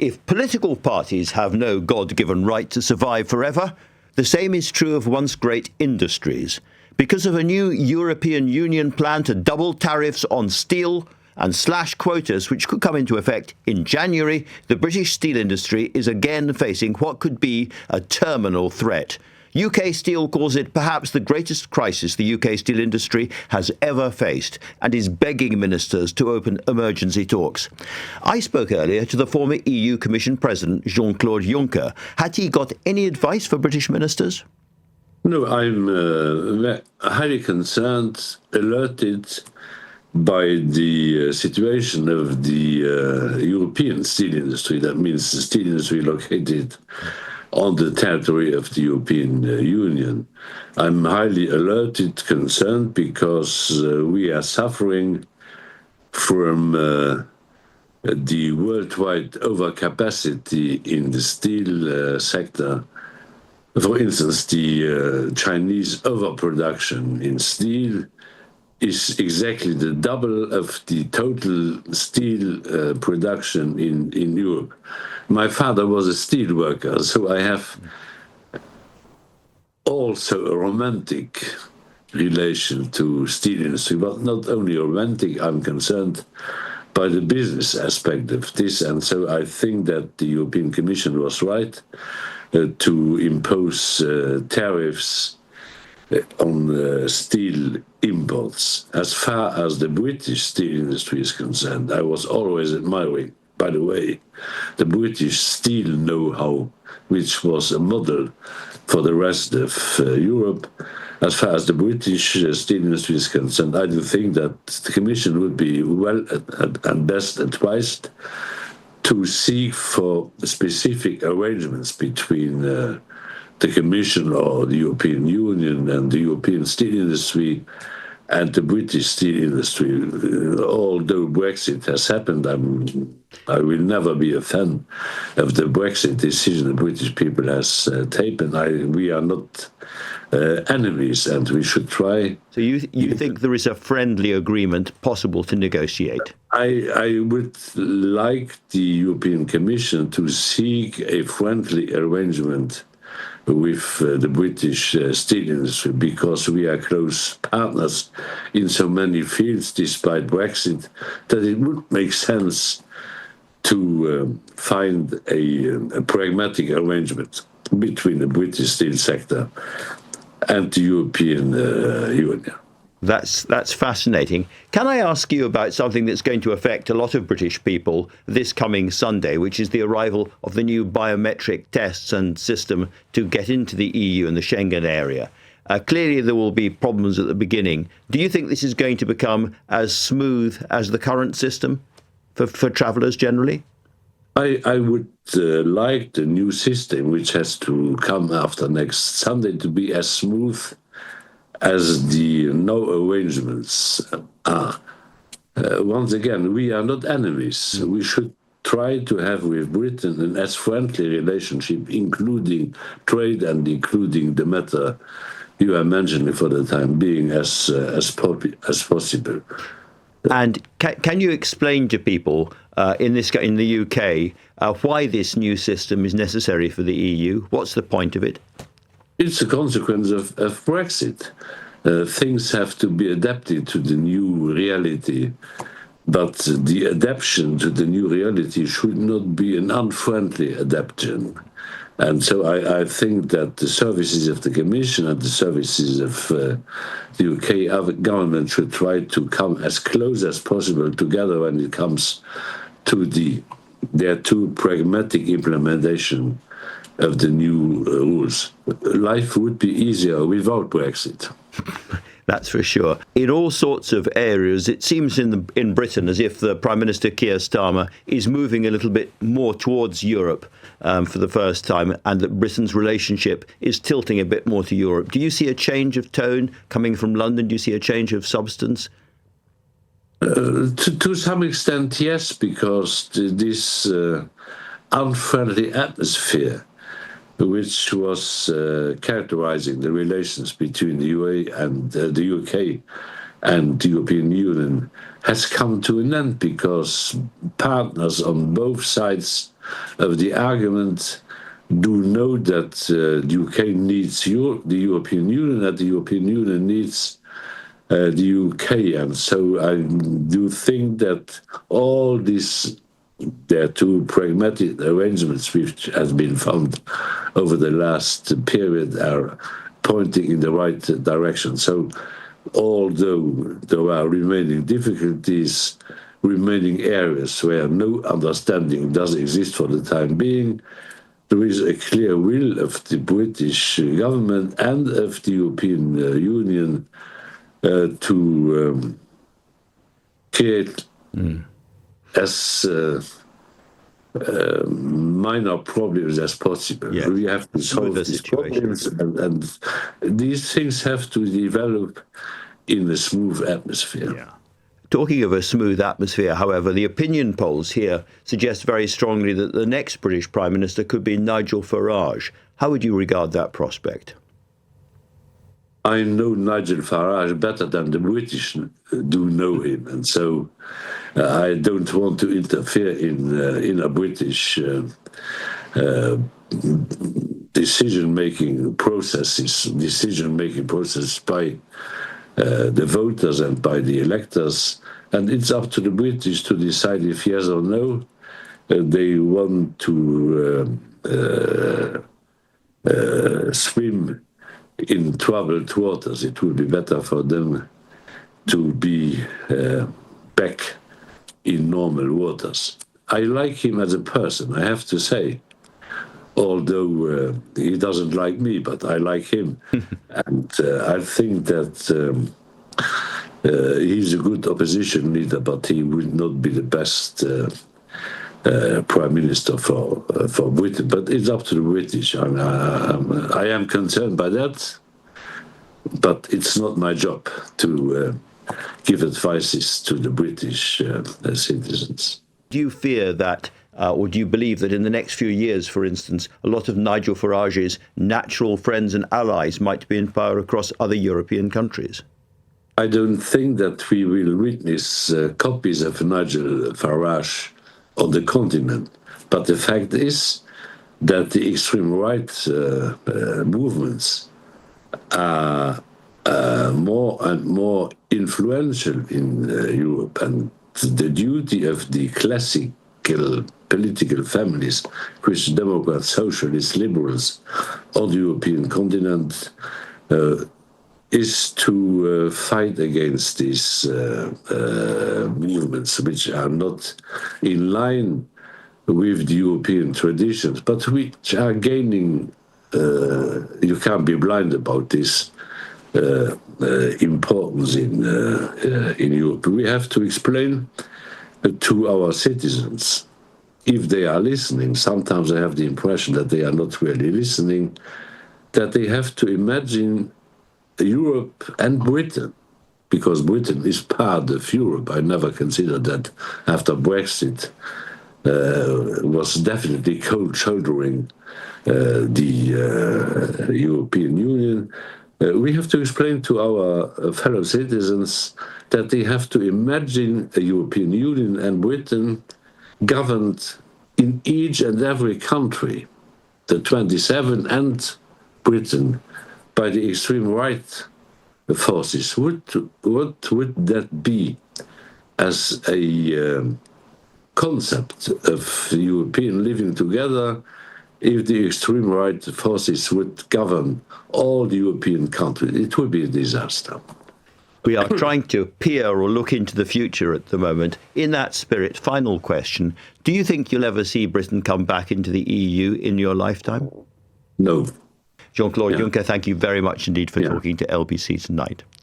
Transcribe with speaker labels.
Speaker 1: if political parties have no God-given right to survive forever, the same is true of once great industries. Because of a new European Union plan to double tariffs on steel and slash quotas, which could come into effect in January, the British steel industry is again facing what could be a terminal threat. UK Steel calls it perhaps the greatest crisis the UK steel industry has ever faced and is begging ministers to open emergency talks. I spoke earlier to the former EU Commission President Jean-Claude Juncker. Had he got any advice for British ministers?
Speaker 2: No, I'm highly concerned, alerted by the situation of the European steel industry. That means the steel industry located on the territory of the European Union. I'm highly alerted, concerned, because we are suffering from the worldwide overcapacity in the steel sector. For instance, the Chinese overproduction in steel is exactly the double of the total steel production in Europe. My father was a steel worker, so I have also a romantic relation to steel industry, but not only romantic, I'm concerned by the business aspect of this, and so I think that the European Commission was right to impose tariffs on steel imports. As far as the British steel industry is concerned, I was always admiring, by the way, the British steel know-how, which was a model for the rest of Europe. As far as the British steel industry is concerned, I do think that the Commission would be well and best advised to seek for specific arrangements between the Commission or the European Union and the European steel industry and the British steel industry. Although Brexit has happened, I will never be a fan of the Brexit decision the British people has taken. We are not enemies, and we should try.
Speaker 1: So you think there is a friendly agreement possible to negotiate?
Speaker 2: I would like the European Commission to seek a friendly arrangement with the British steel industry, because we are close partners in so many fields despite Brexit, that it would make sense to find a pragmatic arrangement between the British steel sector and the European Union.
Speaker 1: That's fascinating. Can I ask you about something that's going to affect a lot of British people this coming Sunday, which is the arrival of the new biometric tests and system to get into the EU and the Schengen area? Clearly, there will be problems at the beginning. Do you think this is going to become as smooth as the current system for travellers generally?
Speaker 2: I would like the new system, which has to come after next Sunday, to be as smooth as the no arrangements are. Once again, we are not enemies. We should try to have with Britain an as friendly relationship, including trade and including the matter you are mentioning for the time being, as possible.
Speaker 1: And can you explain to people in the UK why this new system is necessary for the EU? What's the point of it?
Speaker 2: It's a consequence of Brexit. Things have to be adapted to the new reality, but the adaptation to the new reality should not be an unfriendly adaptation. And so I think that the services of the Commission and the services of the UK government should try to come as close as possible together when it comes to their too pragmatic implementation of the new rules. Life would be easier without Brexit.
Speaker 1: That's for sure. In all sorts of areas, it seems in Britain as if the Prime Minister Keir Starmer is moving a little bit more towards Europe for the first time, and that Britain's relationship is tilting a bit more to Europe. Do you see a change of tone coming from London? Do you see a change of substance?
Speaker 2: To some extent, yes, because this unfriendly atmosphere which was characterizing the relations between the UAE and the UK and the European Union has come to an end, because partners on both sides of the argument do know that the UK needs the European Union, and the European Union needs the UK. And so I do think that all these, there are two pragmatic arrangements which has been found over the last period are pointing in the right direction. So although there are remaining difficulties, remaining areas where no understanding does exist for the time being, there is a clear will of the British government and of the European Union to create as minor problems as possible.
Speaker 1: Yes.
Speaker 2: We have to solve these problems, and these things have to develop in a smooth atmosphere.
Speaker 1: Yeah. Talking of a smooth atmosphere, however, the opinion polls here suggest very strongly that the next British Prime Minister could be Nigel Farage. How would you regard that prospect?
Speaker 2: I know Nigel Farage better than the British do know him, and so I don't want to interfere in a British decision-making process by the voters and by the electors, and it's up to the British to decide if yes or no they want to swim in troubled waters. It will be better for them to be back in normal waters. I like him as a person, I have to say, although he doesn't like me, but I like him. And I think that he's a good opposition leader, but he will not be the best Prime Minister for Britain. But it's up to the British. I am concerned by that, but it's not my job to give advices to the British citizens.
Speaker 1: Do you fear that, or do you believe that in the next few years, for instance, a lot of Nigel Farage's natural friends and allies might be in power across other European countries?
Speaker 2: I don't think that we will witness copies of Nigel Farage on the continent. But the fact is that the extreme right movements are more and more influential in Europe, and the duty of the classical political families, Christian Democrats, Socialists, Liberals, on the European continent is to fight against these movements, which are not in line with the European traditions, but which are gaining, you can't be blind about this, importance in Europe. We have to explain to our citizens, if they are listening, sometimes I have the impression that they are not really listening, that they have to imagine Europe and Britain, because Britain is part of Europe. I never considered that after Brexit was definitely cold-shouldering the European Union. We have to explain to our fellow citizens that they have to imagine a European Union and Britain governed in each and every country, the 27 and Britain, by the extreme right forces. What would that be as a concept of European living together if the extreme right forces would govern all the European countries? It would be a disaster.
Speaker 1: We are trying to peer or look into the future at the moment. In that spirit, final question, do you think you'll ever see Britain come back into the EU in your lifetime?
Speaker 2: No.
Speaker 1: Jean-Claude Juncker, thank you very much indeed for talking to LBC tonight.